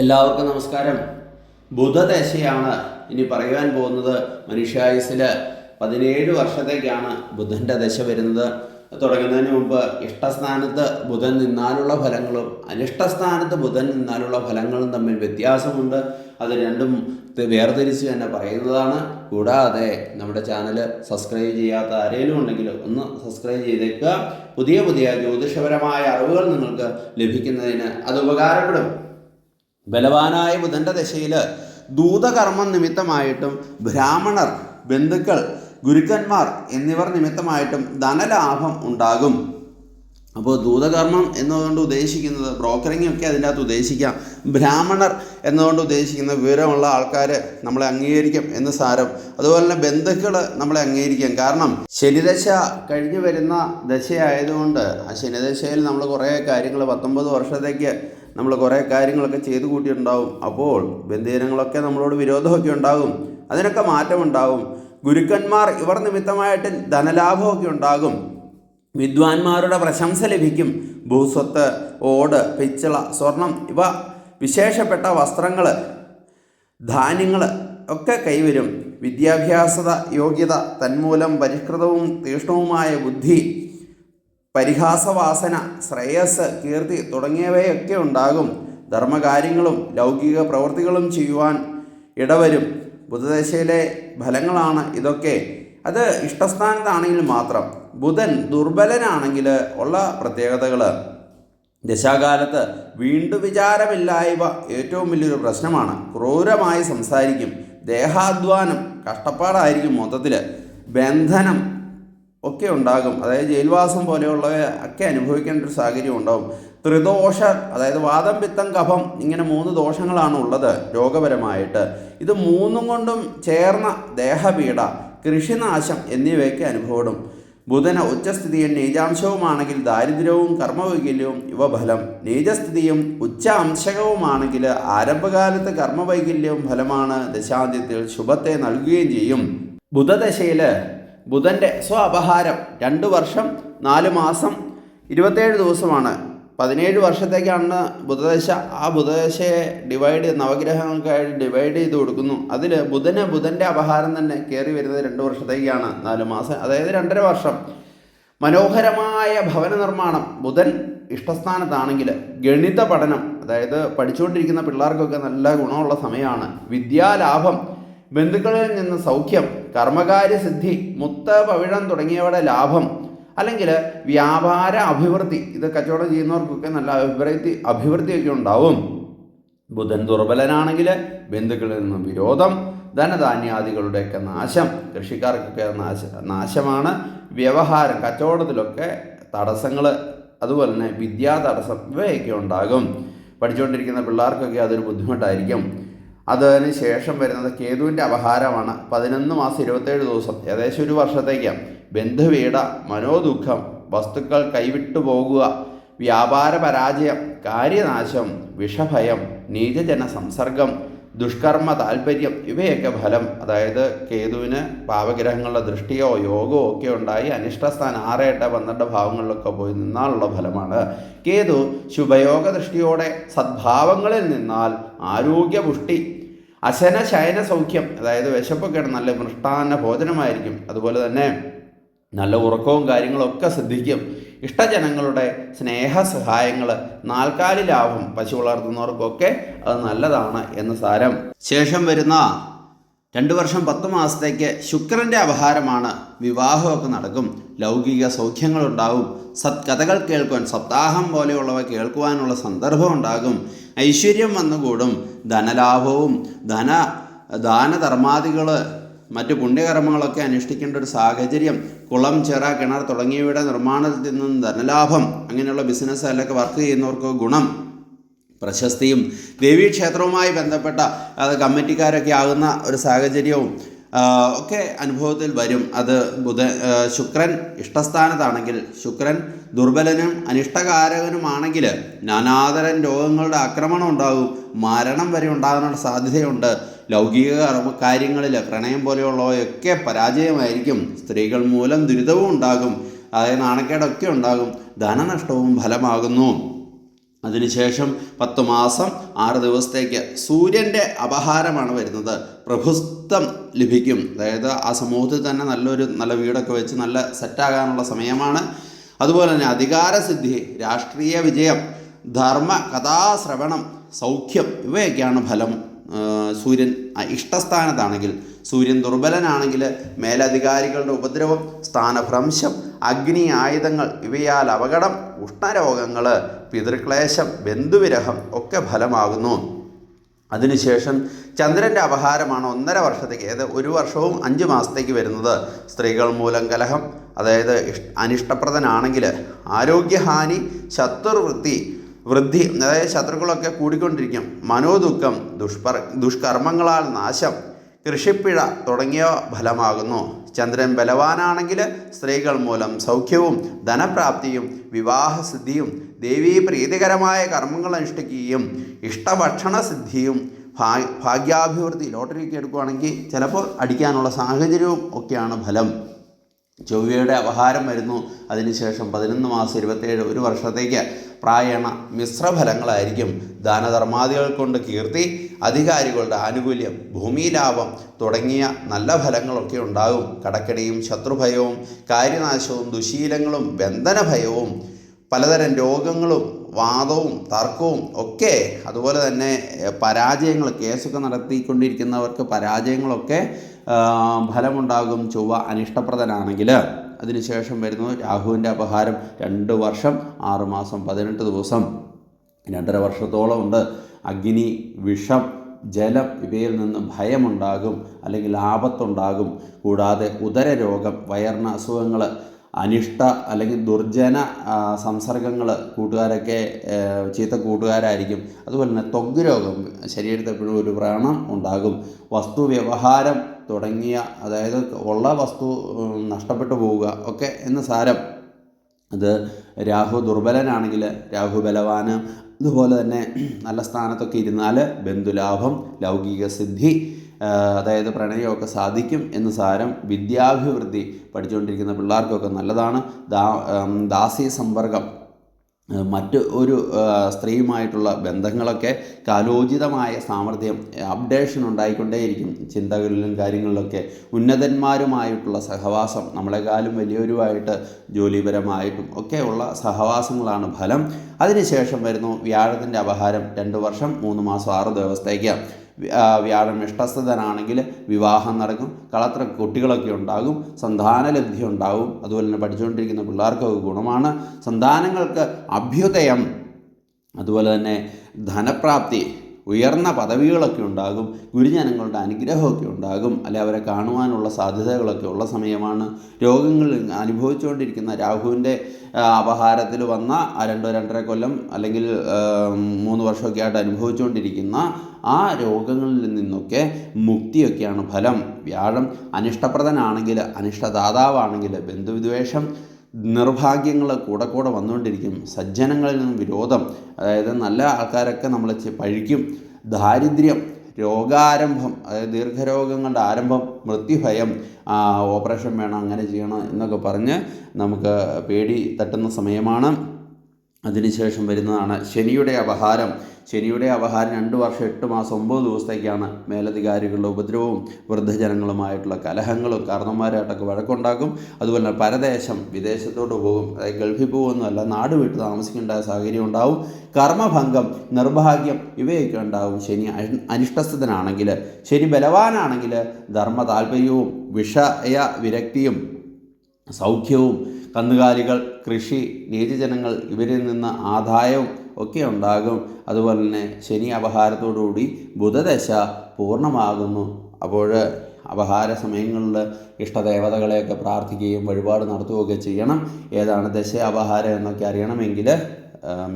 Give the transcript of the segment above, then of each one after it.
എല്ലാവർക്കും നമസ്കാരം. ബുധദശയാണ് ഇനി പറയുവാൻ പോകുന്നത്. മനുഷ്യായുസ്സിൽ 17 വർഷത്തേക്കാണ് ബുധൻ്റെ ദശ വരുന്നത്. തുടങ്ങുന്നതിന് മുമ്പ് ഇഷ്ടസ്ഥാനത്ത് ബുധൻ നിന്നാലുള്ള ഫലങ്ങളും അനിഷ്ടസ്ഥാനത്ത് ബുധൻ നിന്നാലുള്ള ഫലങ്ങളും തമ്മിൽ വ്യത്യാസമുണ്ട്. അത് രണ്ടും വേർതിരിച്ച് തന്നെ പറയുന്നതാണ്. കൂടാതെ നമ്മുടെ ചാനൽ സബ്സ്ക്രൈബ് ചെയ്യാത്ത ആരെങ്കിലും ഉണ്ടെങ്കിൽ ഒന്ന് സബ്സ്ക്രൈബ് ചെയ്തേക്കുക. പുതിയ പുതിയ ജ്യോതിഷപരമായ അറിവുകൾ നിങ്ങൾക്ക് ലഭിക്കുന്നതിന് അത് ഉപകാരപ്പെടും. ബലവാനായ ബുധൻ്റെ ദശയിൽ ദൂതകർമ്മം നിമിത്തമായിട്ടും ബ്രാഹ്മണർ, ബന്ധുക്കൾ, ഗുരുക്കന്മാർ എന്നിവർ നിമിത്തമായിട്ടും ധനലാഭം ഉണ്ടാകും. അപ്പോൾ ദൂതകർമ്മം എന്നതുകൊണ്ട് ഉദ്ദേശിക്കുന്നത് ബ്രോക്കറിംഗ് ഒക്കെ അതിൻ്റെ അകത്ത് ഉദ്ദേശിക്കാം. ബ്രാഹ്മണർ എന്നതുകൊണ്ട് ഉദ്ദേശിക്കുന്ന വിവരമുള്ള ആൾക്കാർ നമ്മളെ അംഗീകരിക്കും എന്ന് സാരം. അതുപോലെ തന്നെ ബന്ധുക്കൾ നമ്മളെ അംഗീകരിക്കും. കാരണം ശനിദശ കഴിഞ്ഞു വരുന്ന ദശയായതുകൊണ്ട് ആ ശനിദശയിൽ നമ്മൾ കുറേ കാര്യങ്ങൾ 19 വർഷത്തേക്ക് നമ്മൾ കുറേ കാര്യങ്ങളൊക്കെ ചെയ്തു കൂട്ടിയിട്ടുണ്ടാവും. അപ്പോൾ ബന്ധുജനങ്ങളൊക്കെ നമ്മളോട് വിരോധമൊക്കെ ഉണ്ടാകും. അതിനൊക്കെ മാറ്റമുണ്ടാകും. ഗുരുക്കന്മാർ ഇവർ നിമിത്തമായിട്ട് ധനലാഭമൊക്കെ ഉണ്ടാകും. വിദ്വാൻമാരുടെ പ്രശംസ ലഭിക്കും. ഭൂസ്വത്ത്, ഓട്, പിച്ചള, സ്വർണം ഇവ വിശേഷപ്പെട്ട വസ്ത്രങ്ങൾ, ധാന്യങ്ങൾ ഒക്കെ കൈവരും. വിദ്യാഭ്യാസത യോഗ്യത, തന്മൂലം പരിഷ്കൃതവും തീക്ഷ്ണവുമായ ബുദ്ധി, പരിഹാസവാസന, ശ്രേയസ്, കീർത്തി തുടങ്ങിയവയൊക്കെ ഉണ്ടാകും. ധർമ്മകാര്യങ്ങളും ലൗകിക പ്രവൃത്തികളും ചെയ്യുവാൻ ഇടവരും. ബുധദശയിലെ ഫലങ്ങളാണ് ഇതൊക്കെ. അത് ഇഷ്ടസ്ഥാനത്താണെങ്കിൽ മാത്രം. ബുധൻ ദുർബലനാണെങ്കിൽ ഉള്ള പ്രത്യേകതകൾ: ദശാകാലത്ത് വീണ്ടും വിചാരമില്ലായ്മ ഏറ്റവും വലിയൊരു പ്രശ്നമാണ്. ക്രൂരമായി സംസാരിക്കും. ദേഹാധ്വാനം, കഷ്ടപ്പാടായിരിക്കും മൊത്തത്തിൽ. ബന്ധനം ഒക്കെ ഉണ്ടാകും. അതായത് ജയിൽവാസം പോലെയുള്ളവ ഒക്കെ അനുഭവിക്കേണ്ട ഒരു സാഹചര്യം ഉണ്ടാകും. ത്രിദോഷ, അതായത് വാദം, പിത്തം, കഫം, ഇങ്ങനെ 3 ദോഷങ്ങളാണ് ഉള്ളത് രോഗപരമായിട്ട്. ഇത് 3 കൊണ്ടും ചേർന്ന ദേഹപീഡ, കൃഷിനാശം എന്നിവയൊക്കെ അനുഭവപ്പെടും. ബുധന ഉച്ചസ്ഥിതിയും നീചാംശവുമാണെങ്കിൽ ദാരിദ്ര്യവും കർമ്മവൈകല്യവും ഇവ ഫലം. നീചസ്ഥിതിയും ഉച്ചാംശകവുമാണെങ്കിൽ ആരംഭകാലത്ത് കർമ്മവൈകല്യവും ഫലമാണ്. ദശാന്ത്യത്തിൽ ശുഭത്തെ നൽകുകയും ചെയ്യും. ബുധദശയിൽ ബുധൻ്റെ അപഹാരം 2 വർഷം 4 മാസം 27 ദിവസമാണ്. 17 വർഷത്തേക്കാണ് ബുധദശ. ആ ബുധദശയെ നവഗ്രഹങ്ങൾക്കായിട്ട് ഡിവൈഡ് ചെയ്ത് കൊടുക്കുന്നു. അതിൽ ബുധൻ്റെ അപഹാരം തന്നെ കയറി വരുന്നത് 2 വർഷത്തേക്കാണ്. 4 മാസം, അതായത് 2.5 വർഷം. മനോഹരമായ ഭവന നിർമ്മാണം. ബുധൻ ഇഷ്ടസ്ഥാനത്താണെങ്കിൽ ഗണിത പഠനം, അതായത് പഠിച്ചുകൊണ്ടിരിക്കുന്ന പിള്ളേർക്കൊക്കെ നല്ല ഗുണമുള്ള സമയമാണ്. വിദ്യാലാഭം, ബന്ധുക്കളിൽ നിന്ന് സൗഖ്യം, കർമ്മകാര്യസിദ്ധി, മുത്ത്, പവിഴം തുടങ്ങിയവയുടെ ലാഭം, അല്ലെങ്കിൽ വ്യാപാര അഭിവൃദ്ധി. ഇത് കച്ചവടം ചെയ്യുന്നവർക്കൊക്കെ നല്ല അഭിവൃദ്ധിയൊക്കെ ഉണ്ടാവും. ബുധൻ ദുർബലനാണെങ്കിൽ ബന്ധുക്കളിൽ നിന്ന് വിരോധം, ധനധാന്യാദികളുടെയൊക്കെ നാശം, കൃഷിക്കാർക്കൊക്കെ നാശമാണ്. വ്യവഹാരം, കച്ചവടത്തിലൊക്കെ തടസ്സങ്ങൾ, അതുപോലെ തന്നെ വിദ്യാ തടസ്സം ഇവയൊക്കെ ഉണ്ടാകും. പഠിച്ചുകൊണ്ടിരിക്കുന്ന പിള്ളേർക്കൊക്കെ അതൊരു ബുദ്ധിമുട്ടായിരിക്കും. അതിന് ശേഷം വരുന്നത് കേതുവിൻ്റെ അപഹാരമാണ്. 11 മാസം 27 ദിവസം, ഏകദേശം 1 വർഷത്തേക്ക്. ബന്ധുപീഡ, മനോദുഃഖം, വസ്തുക്കൾ കൈവിട്ടു പോകുക, വ്യാപാര പരാജയം, കാര്യനാശം, വിഷഭയം, നീചജന സംസർഗം, ദുഷ്കർമ്മ താല്പര്യം ഇവയൊക്കെ ഫലം. അതായത് കേതുവിന് പാപഗ്രഹങ്ങളുടെ ദൃഷ്ടിയോ യോഗമോ ഒക്കെ ഉണ്ടായി അനിഷ്ടസ്ഥാനം 6, 8, 12 ഭാവങ്ങളിലൊക്കെ പോയി നിന്നാലുള്ള ഫലമാണ്. കേതു ശുഭയോഗ ദൃഷ്ടിയോടെ സദ്ഭാവങ്ങളിൽ നിന്നാൽ ആരോഗ്യപുഷ്ടി, അശന ശയന സൗഖ്യം, അതായത് വിശപ്പൊക്കെ നല്ല മൃഷ്ടാന്ന ഭോജനമായിരിക്കും. അതുപോലെ തന്നെ നല്ല ഉറക്കവും കാര്യങ്ങളൊക്കെ ശ്രദ്ധിക്കും. ഇഷ്ടജനങ്ങളുടെ സ്നേഹസഹായങ്ങൾ, നാൽക്കാലി ലാഭം, പശു വളർത്തുന്നവർക്കൊക്കെ അത് നല്ലതാണ് എന്ന് സാരം. ശേഷം വരുന്ന 2 വർഷം 10 മാസത്തേക്ക് ശുക്രൻ്റെ അപഹാരമാണ്. വിവാഹമൊക്കെ നടക്കും. ലൗകിക സൗഖ്യങ്ങളുണ്ടാകും. സത്കഥകൾ കേൾക്കുവാൻ, സപ്താഹം പോലെയുള്ളവ കേൾക്കുവാനുള്ള സന്ദർഭം ഉണ്ടാകും. ഐശ്വര്യം വന്നുകൂടും. ധനലാഭവും ദാനധർമാദികൾ, മറ്റു പുണ്യകർമ്മങ്ങളൊക്കെ അനുഷ്ഠിക്കേണ്ട ഒരു സാഹചര്യം. കുളം, ചിറ, കിണർ തുടങ്ങിയവയുടെ നിർമ്മാണത്തിൽ നിന്നും ധനലാഭം. അങ്ങനെയുള്ള ബിസിനസ് അതിലൊക്കെ വർക്ക് ചെയ്യുന്നവർക്ക് ഗുണം. പ്രശസ്തിയും ദേവീക്ഷേത്രവുമായി ബന്ധപ്പെട്ട കമ്മിറ്റിക്കാരൊക്കെ ആകുന്ന ഒരു സാഹചര്യവും ഒക്കെ അനുഭവത്തിൽ വരും. അത് ശുക്രൻ ഇഷ്ടസ്ഥാനത്താണെങ്കിൽ, ശുക്രൻ ദുർബലനും അനിഷ്ടകാരകനുമാണെങ്കിൽ നാനാതരം രോഗങ്ങളുടെ ആക്രമണം ഉണ്ടാകും. മരണം വരെ ഉണ്ടാകാനുള്ള സാധ്യതയുണ്ട്. ലൗകിക കാര്യങ്ങളിൽ പ്രണയം പോലെയുള്ളവയൊക്കെ പരാജയമായിരിക്കും. സ്ത്രീകൾ മൂലം ദുരിതവും ഉണ്ടാകും. അതായത് നാണക്കേടൊക്കെ ഉണ്ടാകും. ധനനഷ്ടവും ഫലമാകുന്നു. അതിനുശേഷം 10 മാസം 6 ദിവസത്തേക്ക് സൂര്യൻ്റെ അപഹാരമാണ് വരുന്നത്. പ്രഭുത്വം ലഭിക്കും. അതായത് ആ സമൂഹത്തിൽ തന്നെ നല്ല വീടൊക്കെ വെച്ച് നല്ല സെറ്റാകാനുള്ള സമയമാണ്. അതുപോലെ തന്നെ അധികാരസിദ്ധി, രാഷ്ട്രീയ വിജയം, ധർമ്മ കഥാശ്രവണം, സൗഖ്യം ഇവയൊക്കെയാണ് ഫലം. സൂര്യൻ ഇഷ്ടസ്ഥാനത്താണെങ്കിൽ. സൂര്യൻ ദുർബലനാണെങ്കിൽ മേലധികാരികളുടെ ഉപദ്രവം, സ്ഥാനഭ്രംശം, അഗ്നി ആയുധങ്ങൾ ഇവയാൽ അപകടം, ഉഷ്ണരോഗങ്ങൾ, പിതൃക്ലേശം, ബന്ധുവിരഹം ഒക്കെ ഫലമാകുന്നു. അതിനുശേഷം ചന്ദ്രൻ്റെ അപഹാരമാണ് 1.5 വർഷത്തേക്ക്, അതായത് 1 വർഷവും 5 മാസത്തേക്ക് വരുന്നത്. സ്ത്രീകൾ മൂലം കലഹം, അതായത് അനിഷ്ടപ്രദനാണെങ്കിൽ ആരോഗ്യഹാനി, ശത്രുവൃത്തി വൃദ്ധി, അതായത് ശത്രുക്കളൊക്കെ കൂടിക്കൊണ്ടിരിക്കും, മനോദുഃഖം, ദുഷ്കർമ്മങ്ങളാൽ നാശം, കൃഷിപ്പിഴ തുടങ്ങിയവ ഫലമാകുന്നു. ചന്ദ്രൻ ബലവാനാണെങ്കിൽ സ്ത്രീകൾ മൂലം സൗഖ്യവും ധനപ്രാപ്തിയും വിവാഹസിദ്ധിയും ദേവീ പ്രീതികരമായ കർമ്മങ്ങൾ അനുഷ്ഠിക്കുകയും ഇഷ്ടഭക്ഷണ സിദ്ധിയും ഭാഗ്യാഭിവൃദ്ധി, ലോട്ടറിയൊക്കെ എടുക്കുകയാണെങ്കിൽ ചിലപ്പോൾ അടിക്കാനുള്ള സാഹചര്യവും ഒക്കെയാണ് ഫലം. ചൊവ്വയുടെ അപഹാരം വരുന്നു. അതിനുശേഷം 11 മാസം 27 1 വർഷത്തേക്ക് പ്രായണ മിശ്രഫലങ്ങളായിരിക്കും. ദാനധർമാദികൾ കൊണ്ട് കീർത്തി, അധികാരികളുടെ ആനുകൂല്യം, ഭൂമിലാഭം തുടങ്ങിയ നല്ല ഫലങ്ങളൊക്കെ ഉണ്ടാകും. കടക്കടിയും ശത്രുഭയവും കാര്യനാശവും ദുശീലങ്ങളും ബന്ധനഭയവും പലതരം രോഗങ്ങളും വാദവും തർക്കവും ഒക്കെ, അതുപോലെ തന്നെ പരാജയങ്ങൾ, കേസൊക്കെ നടത്തിക്കൊണ്ടിരിക്കുന്നവർക്ക് പരാജയങ്ങളൊക്കെ ഫലമുണ്ടാകും ചൊവ്വ അനിഷ്ടപ്രദനാണെങ്കിൽ. അതിനുശേഷം വരുന്നു രാഹുവിൻ്റെ അപഹാരം. 2 വർഷം 6 മാസം 18 ദിവസം, 2.5 വർഷത്തോളം ഉണ്ട്. അഗ്നി, വിഷം, ജലം ഇവയിൽ നിന്ന് ഭയമുണ്ടാകും, അല്ലെങ്കിൽ ആപത്തുണ്ടാകും. കൂടാതെ ഉദരരോഗം, വയറിന് അസുഖങ്ങൾ, അനിഷ്ട അല്ലെങ്കിൽ ദുർജന സംസർഗങ്ങൾ, കൂട്ടുകാരൊക്കെ ചീത്ത കൂട്ടുകാരായിരിക്കും. അതുപോലെ തന്നെ ത്വഗ് രോഗം, ശരീരത്തിൽ എപ്പോഴും ഒരു വ്രണം ഉണ്ടാകും. വസ്തു വ്യവഹാരം തുടങ്ങിയ, അതായത് ഉള്ള വസ്തു നഷ്ടപ്പെട്ടു പോവുക ഒക്കെ എന്ന് സാരം. അത് രാഹു ദുർബലനാണെങ്കിൽ രാഹു ബലവാന്. അതുപോലെ തന്നെ നല്ല സ്ഥാനത്തൊക്കെ ഇരുന്നാൽ ബന്ധുലാഭം, ലൗകിക സിദ്ധി, അതായത് പ്രണയമൊക്കെ സാധിക്കും എന്ന് സാരം. വിദ്യാഭിവൃദ്ധി, പഠിച്ചുകൊണ്ടിരിക്കുന്ന പിള്ളേർക്കൊക്കെ നല്ലതാണ്. ദാസി സമ്പർക്കം, മറ്റ് ഒരു സ്ത്രീയുമായിട്ടുള്ള ബന്ധങ്ങളൊക്കെ കാലോചിതമായ സാമർഥ്യം, അപ്ഡേഷൻ ഉണ്ടായിക്കൊണ്ടേയിരിക്കും ചിന്തകളിലും കാര്യങ്ങളിലൊക്കെ. ഉന്നതന്മാരുമായിട്ടുള്ള സഹവാസം, നമ്മളെക്കാളും വലിയൊരുമായിട്ട് ജോലിപരമായിട്ടും ഒക്കെയുള്ള സഹവാസങ്ങളാണ് ഫലം. അതിനുശേഷം വരുന്നു വ്യാഴത്തിൻ്റെ അപഹാരം. 2 വർഷം 3 മാസം 6 ദിവസത്തേക്ക്. വ്യാഴം ഇഷ്ടസ്ഥനാണെങ്കിൽ വിവാഹം നടക്കും, കളത്ര കുട്ടികളൊക്കെ ഉണ്ടാകും, സന്താനലബ്ധി ഉണ്ടാകും. അതുപോലെ തന്നെ പഠിച്ചുകൊണ്ടിരിക്കുന്ന പിള്ളേർക്കൊക്കെ ഗുണമാണ്. സന്താനങ്ങൾക്ക് അഭ്യുദയം, അതുപോലെ തന്നെ ധനപ്രാപ്തി, ഉയർന്ന പദവികളൊക്കെ ഉണ്ടാകും, ഗുരുജനങ്ങളുടെ അനുഗ്രഹമൊക്കെ ഉണ്ടാകും, അല്ലെ അവരെ കാണുവാനുള്ള സാധ്യതകളൊക്കെ ഉള്ള സമയമാണ്. രോഗങ്ങൾ അനുഭവിച്ചുകൊണ്ടിരിക്കുന്ന രാഹുവിൻ്റെ അപഹാരത്തിൽ വന്ന 2-2.5 കൊല്ലം അല്ലെങ്കിൽ 3 വർഷമൊക്കെ ആയിട്ട് അനുഭവിച്ചുകൊണ്ടിരിക്കുന്ന ആ രോഗങ്ങളിൽ നിന്നൊക്കെ മുക്തിയൊക്കെയാണ് ഫലം. വ്യാഴം അനിഷ്ടപ്രദനാണെങ്കിൽ, അനിഷ്ടദാതാവാണെങ്കിൽ ബന്ധുവിദ്വേഷം, നിർഭാഗ്യങ്ങൾ കൂടെ വന്നുകൊണ്ടിരിക്കും. സജ്ജനങ്ങളിൽ നിന്നും വിരോധം, അതായത് നല്ല ആൾക്കാരൊക്കെ നമ്മൾ പഴിക്കും. ദാരിദ്ര്യം, രോഗാരംഭം, അതായത് ദീർഘരോഗങ്ങളുടെ ആരംഭം, മൃത്യുഭയം, ഓപ്പറേഷൻ വേണം, അങ്ങനെ ചെയ്യണം എന്നൊക്കെ പറഞ്ഞ് നമുക്ക് പേടി തട്ടുന്ന സമയമാണ്. അതിനുശേഷം വരുന്നതാണ് ശനിയുടെ അപഹാരം. ശനിയുടെ അപഹാരം 2 വർഷം 8 മാസം 9 ദിവസത്തേക്കാണ്. മേലധികാരികളുടെ ഉപദ്രവവും വൃദ്ധജനങ്ങളുമായിട്ടുള്ള കലഹങ്ങളും, കാരണന്മാരായിട്ടൊക്കെ വഴക്കുണ്ടാക്കും. അതുപോലെ തന്നെ പരദേശം, വിദേശത്തോട്ട് പോകും, അതായത് ഗൾഫിൽ പോകുമെന്നല്ല, നാട് വിട്ട് താമസിക്കേണ്ട സാഹചര്യം ഉണ്ടാവും. കർമ്മഭംഗം, നിർഭാഗ്യം ഇവയൊക്കെ ഉണ്ടാവും ശനി അനിഷ്ടസ്ഥനാണെങ്കിൽ. ശനി ബലവാനാണെങ്കിൽ ധർമ്മ താല്പര്യവും വിഷയ വിരക്തിയും സൗഖ്യവും, കന്നുകാലികൾ, കൃഷി, നീചജനങ്ങൾ ഇവരിൽ നിന്ന് ആദായവും ഒക്കെ ഉണ്ടാകും. അതുപോലെ തന്നെ ശനി അപഹാരത്തോടുകൂടി ബുധദശ പൂർണ്ണമാകുന്നു. അപ്പോൾ അപഹാര സമയങ്ങളിൽ ഇഷ്ടദേവതകളെയൊക്കെ പ്രാർത്ഥിക്കുകയും വഴിപാട് നടത്തുകയൊക്കെ ചെയ്യണം. ഏതാണ് ദശ അപഹാരം എന്നൊക്കെ അറിയണമെങ്കിൽ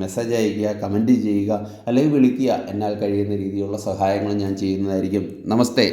മെസ്സേജ് അയയ്ക്കുക, കമൻറ്റ് ചെയ്യുക, അല്ലെങ്കിൽ വിളിക്കുക. എന്നാൽ കഴിയുന്ന രീതിയിലുള്ള സഹായങ്ങൾ ഞാൻ ചെയ്യുന്നതായിരിക്കും. നമസ്തേ.